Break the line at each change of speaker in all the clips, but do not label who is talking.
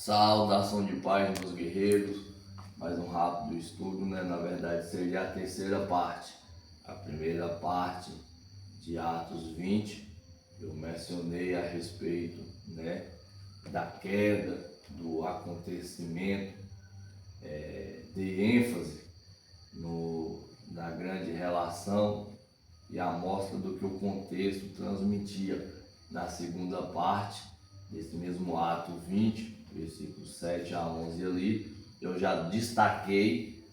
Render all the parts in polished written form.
Saudação de paz, meus guerreiros. Mais um rápido estudo, né? Na verdade seria a terceira parte. A primeira parte de Atos 20, eu mencionei a respeito, né, da queda, do acontecimento, de ênfase na grande relação e a mostra do que o contexto transmitia. Na segunda parte desse mesmo Ato 20, versículos 7 a 11 ali, eu já destaquei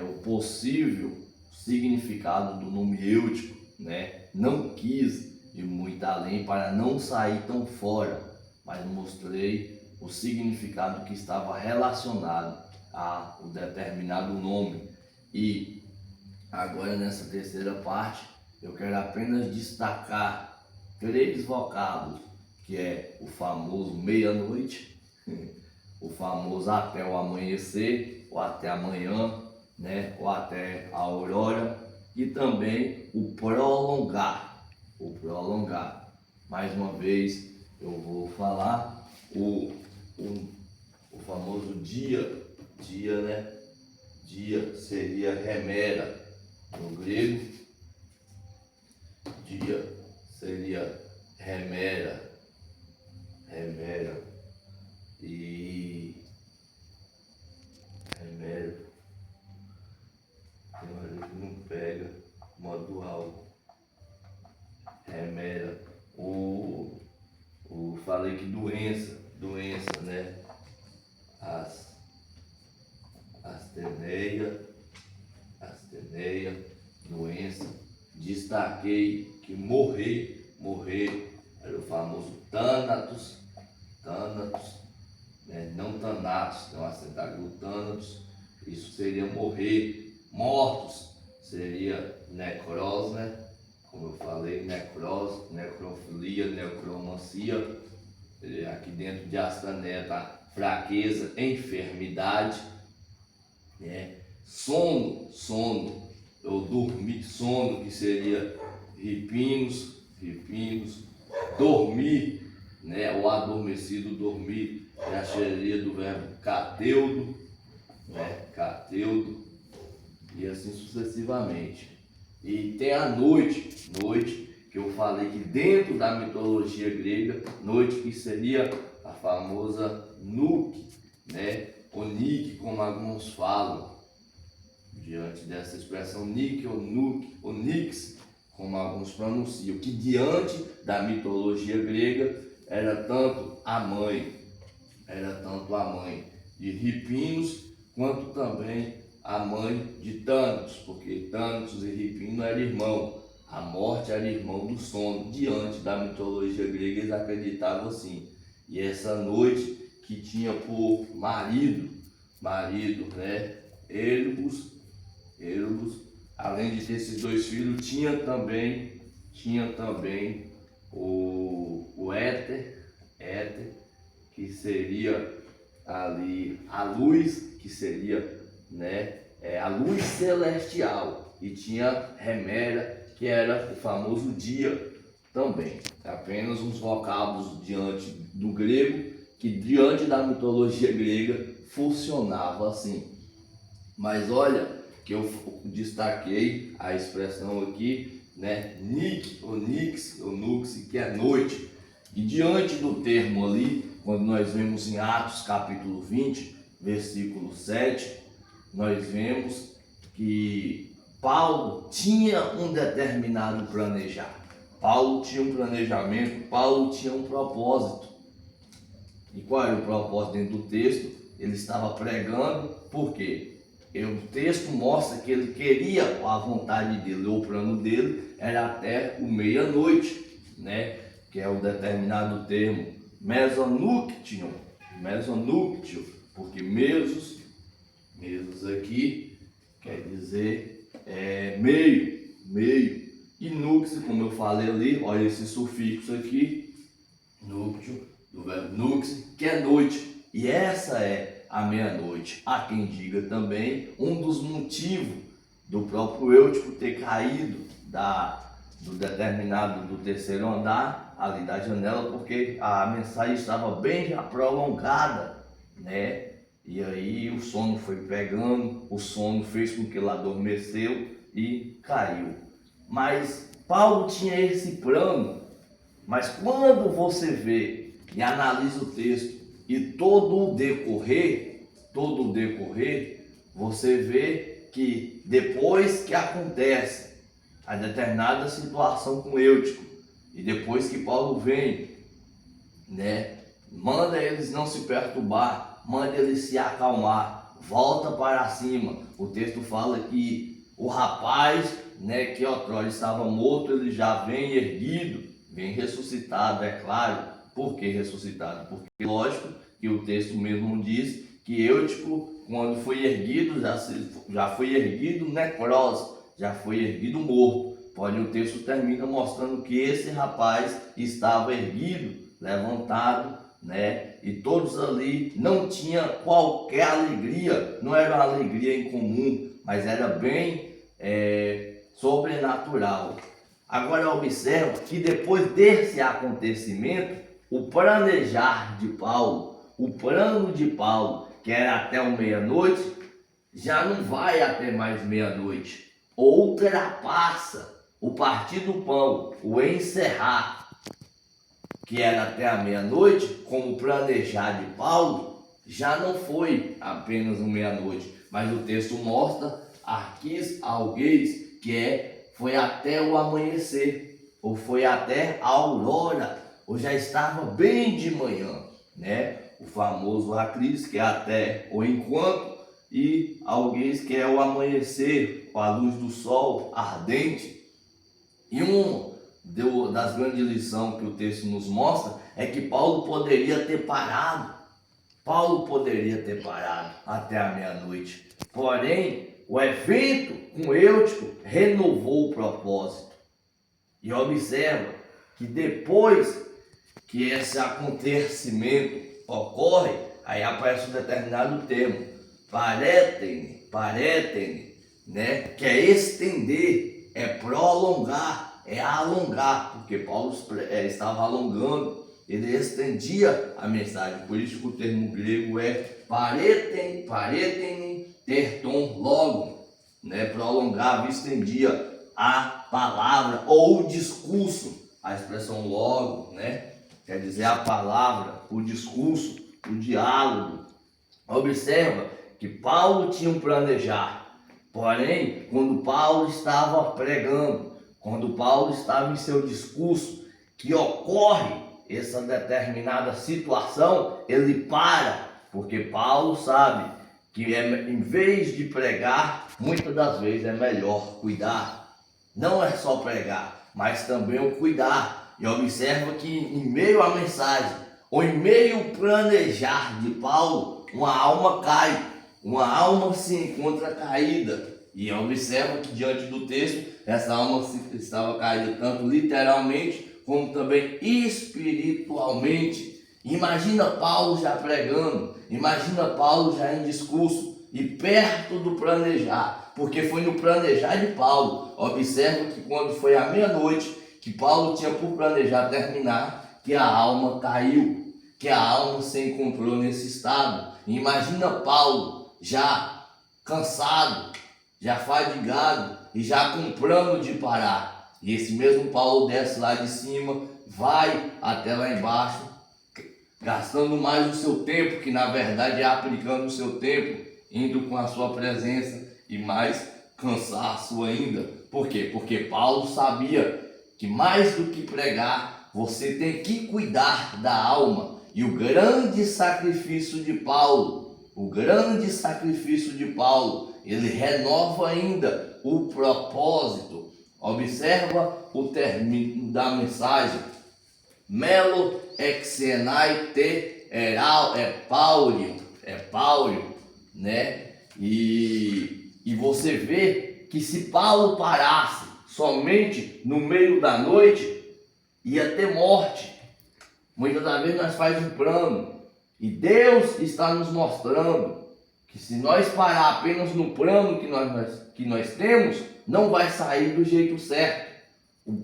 o possível significado do nome Eutico, né? Não quis ir muito além para não sair tão fora, mas mostrei o significado que estava relacionado a um determinado nome. E agora nessa terceira parte eu quero apenas destacar três vocábulos, que é o famoso meia-noite, o famoso até o amanhecer, ou até amanhã, né, ou até a aurora, e também o prolongar, Mais uma vez eu vou falar o famoso dia, né? Dia seria remera no grego, dia seria remera, e remera, tem uma hora que não pega, modo algo, remera, falei que doença, né, asteneia, doença. Destaquei que morrer era o famoso Thanatos, né? Não Thanatos, tem um acento Thanatos, isso seria morrer. Mortos seria necros, né? Como eu falei, necros, necrofilia, necromancia. Aqui dentro de Astané tá fraqueza, enfermidade, né? Sono, eu dormi, sono, que seria ripinos, dormir, né? O adormecido, dormir, é a cheia do verbo cateudo, né? Cateudo, e assim sucessivamente. E tem a noite, que eu falei que dentro da mitologia grega, noite que seria a famosa Nuke, né? Ou Nik, como alguns falam, diante dessa expressão Nik ou Nuke, ou Nix, como alguns pronunciam, que diante da mitologia grega era tanto a mãe de Ripinos, quanto também a mãe de Thanatos, porque Thanatos e Ripino eram irmãos. A morte era irmão do sono. Diante da mitologia grega eles acreditavam assim. E essa noite que tinha por marido, né, Erebus, além de ter esses dois filhos, tinha também o Éter, que seria ali a luz, que seria, né, a luz celestial, e tinha Remera, que era o famoso dia também. Apenas uns vocábulos diante do grego, que diante da mitologia grega funcionava assim. Mas olha que eu destaquei a expressão aqui, né, Nik, ou Nix, ou Nux, que é noite. E diante do termo ali, quando nós vemos em Atos capítulo 20, versículo 7, nós vemos que Paulo tinha um determinado planejar. Paulo tinha um planejamento, Paulo tinha um propósito. E qual era o propósito dentro do texto? Ele estava pregando, por quê? O texto mostra que ele queria, a vontade dele, o plano dele era até o meia-noite, né? Que é o determinado termo mesonúctio, porque mesos aqui quer dizer meio, e núcleo, como eu falei ali, olha esse sufixo aqui, núcleo, do verbo núcleo, que é noite, e essa é a meia-noite. Há quem diga também um dos motivos do próprio Eutico ter caído do terceiro andar ali da janela, porque a mensagem estava bem já prolongada, né? E aí o sono foi pegando, o sono fez com que ele adormeceu e caiu. Mas Paulo tinha esse plano, mas quando você vê e analisa o texto e todo o decorrer, você vê que depois que acontece a determinada situação com Eutico, e depois que Paulo vem, né, manda eles não se perturbar, manda eles se acalmar, volta para cima. O texto fala que o rapaz, né, que outrora estava morto, ele já vem erguido, vem ressuscitado, é claro. Por que ressuscitado? Porque lógico que o texto mesmo diz que Eutico, quando foi erguido, já foi erguido necrose, já foi erguido morto. Porém o texto termina mostrando que esse rapaz estava erguido, levantado, né? E todos ali não tinham qualquer alegria, não era uma alegria incomum, mas era bem sobrenatural. Agora observa que depois desse acontecimento, o planejar de Paulo, o plano de Paulo, que era até o meia-noite, já não vai até mais meia-noite, ultrapassa o partir do pão, o encerrar, que era até a meia-noite, como planejar de Paulo, já não foi apenas uma meia-noite, mas o texto mostra arquis algueis, que foi até o amanhecer, ou foi até a aurora, ou já estava bem de manhã, né? O famoso acris, que é até o enquanto, e algueis, que é o amanhecer, com a luz do sol ardente. E das grandes lições que o texto nos mostra é que Paulo poderia ter parado até a meia-noite. Porém, o evento com Eutico renovou o propósito. E observa que depois que esse acontecimento ocorre, aí aparece um determinado termo, paretene, né? Que é estender, é prolongar, é alongar, porque Paulo estava alongando, ele estendia a mensagem. Por isso que o termo grego é paretene terton logo, né? Prolongava, estendia a palavra ou o discurso. A expressão logo, né? Quer dizer a palavra, o discurso, o diálogo. Observa que Paulo tinha um planejar. Porém, quando Paulo estava pregando, quando Paulo estava em seu discurso, que ocorre essa determinada situação, ele para, porque Paulo sabe que em vez de pregar, muitas das vezes é melhor cuidar. Não é só pregar, mas também o cuidar. E observa que em meio à mensagem, ou em meio ao planejar de Paulo, uma alma cai, uma alma se encontra caída. E observa que diante do texto, essa alma estava caída tanto literalmente, como também espiritualmente. Imagina Paulo já pregando, imagina Paulo já em discurso e perto do planejar, porque foi no planejar de Paulo. Observa que quando foi à meia-noite, que Paulo tinha por planejar terminar, que a alma caiu, que a alma se encontrou nesse estado. E imagina Paulo já cansado, já fadigado e já com plano de parar. E esse mesmo Paulo desce lá de cima, vai até lá embaixo, gastando mais o seu tempo, que na verdade é aplicando o seu tempo, indo com a sua presença e mais cansaço ainda. Por quê? Porque Paulo sabia que mais do que pregar, você tem que cuidar da alma. E o grande sacrifício de Paulo, ele renova ainda o propósito. Observa o término da mensagem. Melo exenai te eral, é Paulo, né? E você vê que se Paulo parasse somente no meio da noite, ia ter morte. Muitas das vezes nós fazemos um plano, e Deus está nos mostrando que se nós parar apenas no plano que nós temos, não vai sair do jeito certo. O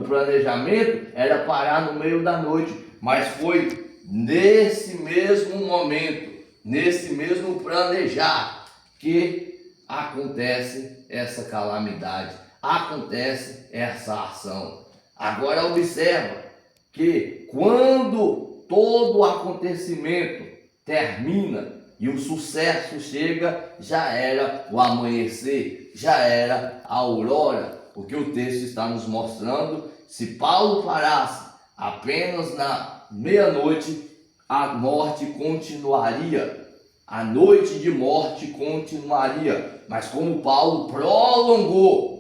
planejamento era parar no meio da noite, mas foi nesse mesmo momento nesse mesmo planejar, que acontece essa calamidade, acontece essa ação. Agora observa que quando todo o acontecimento termina e o sucesso chega, já era o amanhecer, já era a aurora. O que o texto está nos mostrando, se Paulo parasse apenas na meia-noite, a morte continuaria, a noite de morte continuaria, mas como Paulo prolongou,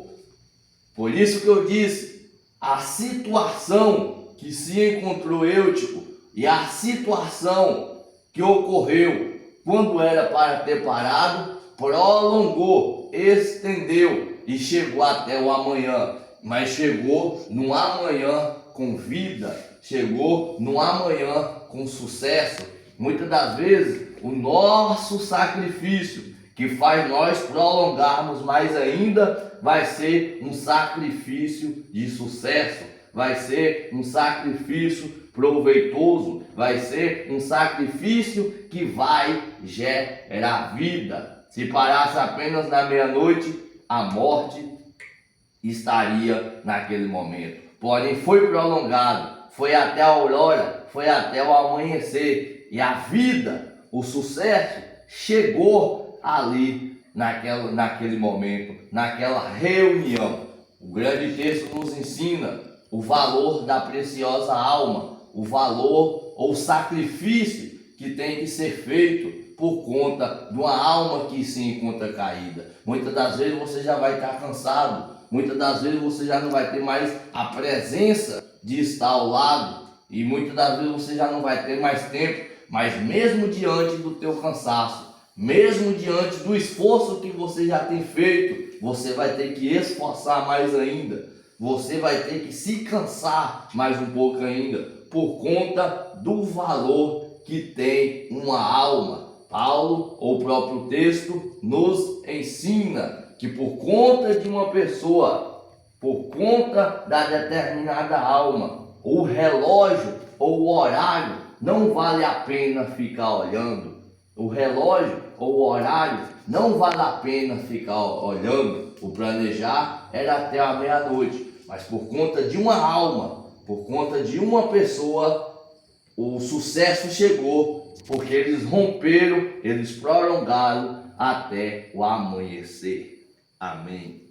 por isso que eu disse, a situação que se encontrou Eutico e a situação que ocorreu quando era para ter parado, prolongou, estendeu e chegou até o amanhã, mas chegou no amanhã com vida, chegou no amanhã com sucesso. Muitas das vezes o nosso sacrifício que faz nós prolongarmos mais ainda vai ser um sacrifício de sucesso, vai ser um sacrifício proveitoso, vai ser um sacrifício que vai gerar vida. Se parasse apenas na meia-noite, a morte estaria naquele momento. Porém, foi prolongado, foi até a aurora, foi até o amanhecer, e a vida, o sucesso, chegou ali naquele momento, naquela reunião. O grande texto nos ensina o valor da preciosa alma, o valor ou sacrifício que tem que ser feito por conta de uma alma que se encontra caída. Muitas das vezes você já vai estar cansado, muitas das vezes você já não vai ter mais a presença de estar ao lado, e muitas das vezes você já não vai ter mais tempo, mas mesmo diante do teu cansaço, mesmo diante do esforço que você já tem feito, você vai ter que esforçar mais ainda, você vai ter que se cansar mais um pouco ainda, por conta do valor que tem uma alma. Paulo, ou o próprio texto, nos ensina que por conta de uma pessoa, por conta da determinada alma, o relógio ou o horário não vale a pena ficar olhando. O relógio ou o horário não vale a pena ficar olhando. O planejar era até a meia-noite, mas por conta de uma alma, por conta de uma pessoa, o sucesso chegou, porque eles romperam, eles prolongaram até o amanhecer. Amém.